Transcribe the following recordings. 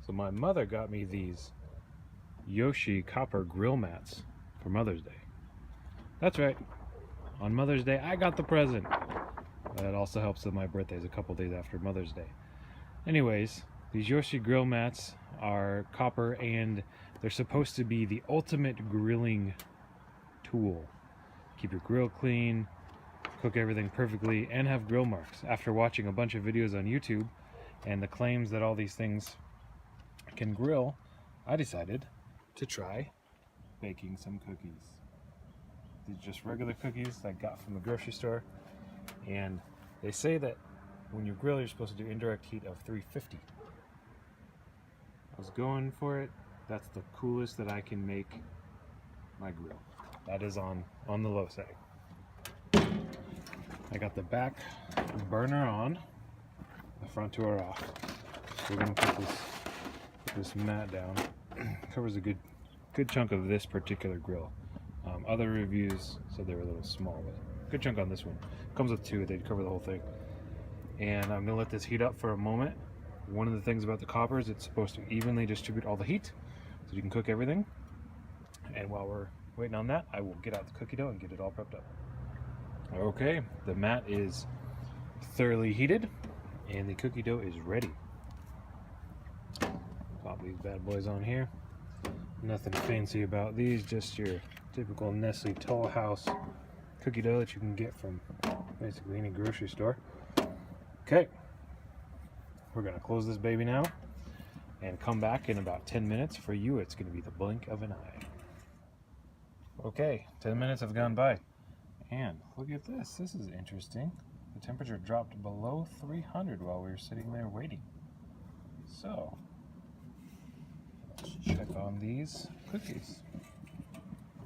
So my mother got me these Yoshi Copper Grill Mats for Mother's Day. That's right. On Mother's Day, I got the present. That also helps that my birthday is a couple days after Mother's Day. Anyways, these Yoshi Grill Mats are copper and they're supposed to be the ultimate grilling tool. Keep your grill clean, cook everything perfectly, and have grill marks. After watching a bunch of videos on YouTube and the claims that all these things can grill, I decided to try baking some cookies. These are just regular cookies I got from the grocery store, and they say that when you grill, you're supposed to do indirect heat of 350. I was going for it. That's the coolest that I can make my grill. That is on the low side. I got the back burner on, the front two are off. We're gonna put this mat down. Covers a good chunk of this particular grill. Other reviews said they were a little small, but good chunk on this one. Comes with two, they'd cover the whole thing. And I'm gonna let this heat up for a moment. One of the things about the copper is it's supposed to evenly distribute all the heat, so you can cook everything. And while we're waiting on that, I will get out the cookie dough and get it all prepped up. Okay, the mat is thoroughly heated and the cookie dough is ready. Pop these bad boys on here. Nothing fancy about these, just your typical Nestle Toll House cookie dough that you can get from basically any grocery store. Okay, we're gonna close this baby now and come back in about 10 minutes. For you, it's gonna be the blink of an eye. Okay, 10 minutes have gone by. And look at this, this is interesting. The temperature dropped below 300 while we were sitting there waiting. So, let's check on these cookies.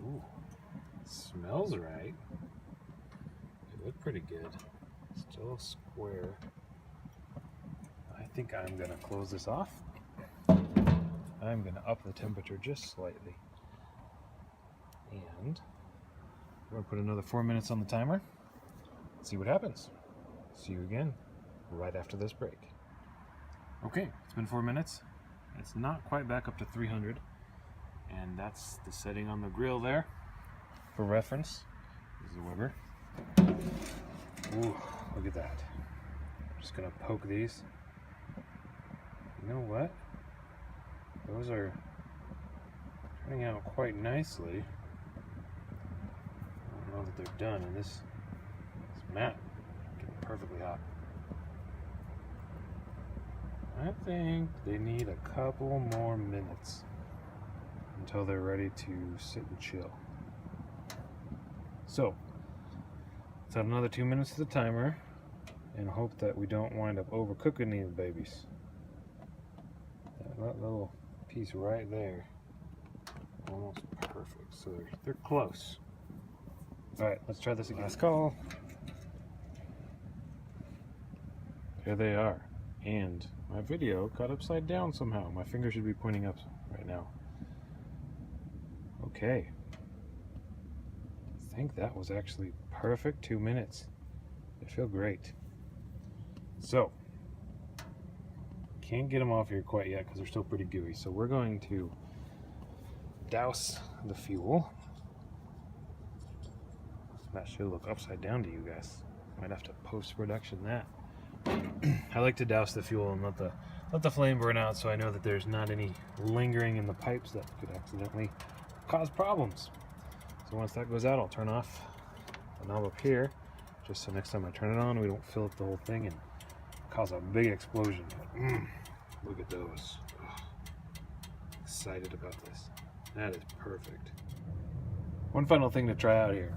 Ooh, smells right. They look pretty good. Still square. I think I'm gonna close this off. I'm gonna up the temperature just slightly. And we're gonna put another 4 minutes on the timer. See what happens. See you again right after this break. Okay, it's been 4 minutes. It's not quite back up to 300. And that's the setting on the grill there. For reference, this is a Weber. Ooh, look at that. I'm just gonna poke these. You know what? Those are turning out quite nicely. I don't know that they're done, and this mat getting perfectly hot. I think they need a couple more minutes until they're ready to sit and chill. So, let's add another 2 minutes to the timer and hope that we don't wind up overcooking these babies. That little piece right there, almost perfect. So they're close. All right, let's try this again. Last call. There they are. And my video got upside down somehow. My finger should be pointing up right now. Okay. I think that was actually perfect 2 minutes. They feel great. So, can't get them off here quite yet because they're still pretty gooey. So we're going to douse the fuel. That should look upside down to you guys. Might have to post-production that. I like to douse the fuel and let the flame burn out so I know that there's not any lingering in the pipes that could accidentally cause problems. So once that goes out, I'll turn off the knob up here, just so next time I turn it on, we don't fill up the whole thing and cause a big explosion. Look at those. Ugh. Excited about this. That is perfect. One final thing to try out here.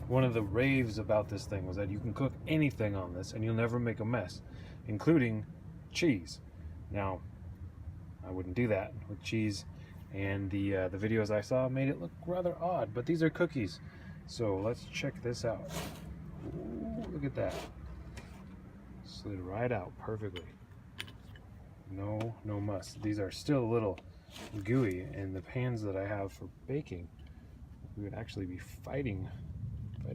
One of the raves about this thing was that you can cook anything on this and you'll never make a mess, including cheese. Now, I wouldn't do that with cheese, and the videos I saw made it look rather odd, but these are cookies. So let's check this out. Ooh, look at that. Slid right out perfectly. No muss. These are still a little gooey, and the pans that I have for baking, we would actually be fighting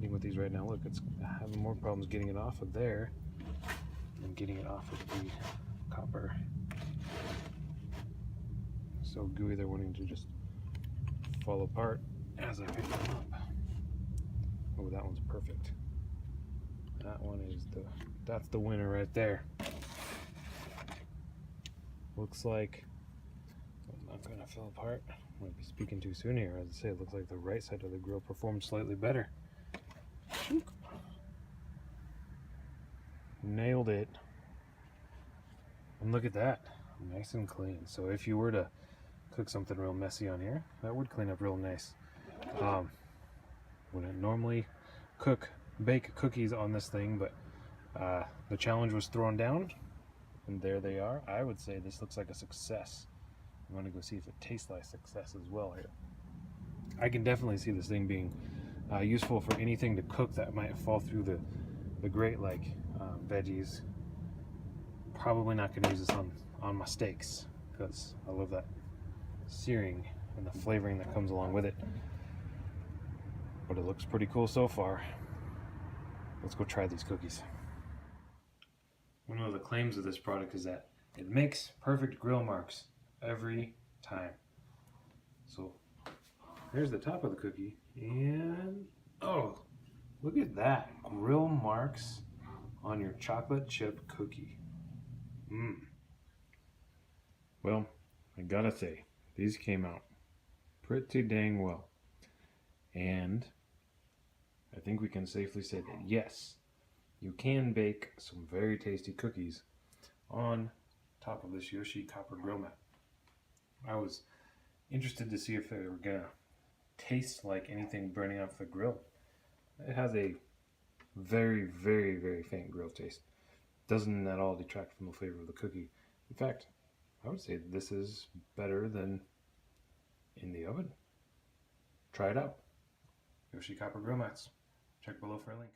with these right now. Look, it's having more problems getting it off of there than getting it off of the copper so gooey they're wanting to just fall apart as I pick them up. Oh, that one's perfect. That one is that's the winner right there. Looks like I'm not gonna fall apart. Might be speaking too soon here. As I say, it looks like the right side of the grill performed slightly better. Nailed it. And look at that, nice and clean. So if you were to cook something real messy on here, that would clean up real nice. Wouldn't normally bake cookies on this thing, but the challenge was thrown down, and there they are. I would say this looks like a success. I'm gonna go see if it tastes like success as well here. I can definitely see this thing being useful for anything to cook that might fall through the grate, like veggies. Probably not gonna use this on my steaks because I love that searing and the flavoring that comes along with it. But it looks pretty cool so far. Let's go try these cookies. One of the claims of this product is that it makes perfect grill marks every time. So there's the top of the cookie, and oh, look at that, grill marks on your chocolate chip cookie. Well, I gotta say, these came out pretty dang well. And I think we can safely say that yes, you can bake some very tasty cookies on top of this Yoshi Copper Grill Mat. I was interested to see if they were gonna taste like anything burning off the grill. It has a very, very, very faint grill taste. Doesn't at all detract from the flavor of the cookie. In fact, I would say this is better than in the oven. Try it out. Yoshi Copper Grill Mats. Check below for a link.